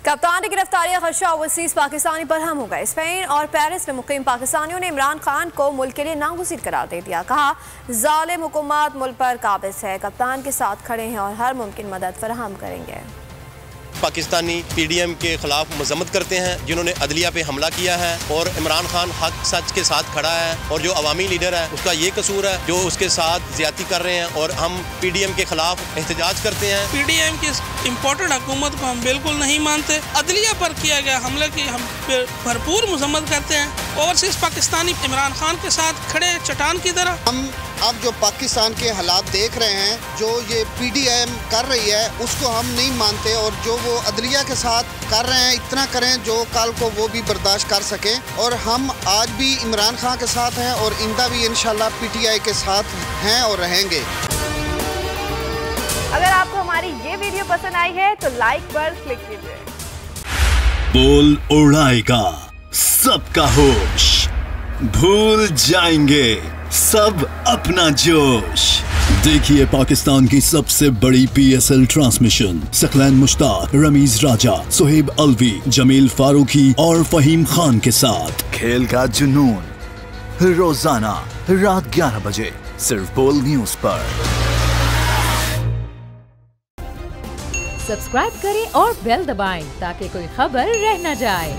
कप्तान की गिरफ्तारी का खदशा ओवरसीज पाकिस्तानी पर हम हो गए। स्पेन और पेरिस में मुकीम पाकिस्तानियों ने इमरान खान को मुल्क के लिए नागुज़ीर करार दे दिया। कहा, जालिम हुकूमत मुल्क पर काबिज है, कप्तान के साथ खड़े हैं और हर मुमकिन मदद फराहम करेंगे। पाकिस्तानी पीडीएम के खिलाफ मजम्मत करते हैं जिन्होंने अदलिया पे हमला किया है और इमरान खान हक सच के साथ खड़ा है और जो अवामी लीडर है उसका ये कसूर है जो उसके साथ ज्यादती कर रहे हैं और हम पीडीएम के खिलाफ एहतजाज करते हैं। पीडीएम की इम्पोर्टेड हुकूमत को हम बिल्कुल नहीं मानते। अदलिया पर किया गया हमले की हम भरपूर मजम्मत करते हैं। ओवरसीज पाकिस्तानी इमरान खान के साथ खड़े हैं चट्टान की तरह। हम अब जो पाकिस्तान के हालात देख रहे हैं, जो ये पीडीएम कर रही है उसको हम नहीं मानते और जो वो अदलिया के साथ कर रहे हैं इतना करें जो कल को वो भी बर्दाश्त कर सकें। और हम आज भी इमरान खान के साथ हैं और इंदा भी इंशाल्लाह पीटीआई के साथ हैं और रहेंगे। अगर आपको हमारी ये वीडियो पसंद आई है तो लाइक पर क्लिक कीजिए। बोल उड़ाएगा सबका होश, भूल जाएंगे सब अपना जोश। देखिए पाकिस्तान की सबसे बड़ी PSL ट्रांसमिशन सकलैन मुश्ताक, रमीज राजा, सुहेब अलवी, जमील फारूकी और फहीम खान के साथ खेल का जुनून रोजाना रात 11 बजे सिर्फ बोल न्यूज पर। सब्सक्राइब करें और बेल दबाएं ताकि कोई खबर रह न जाए।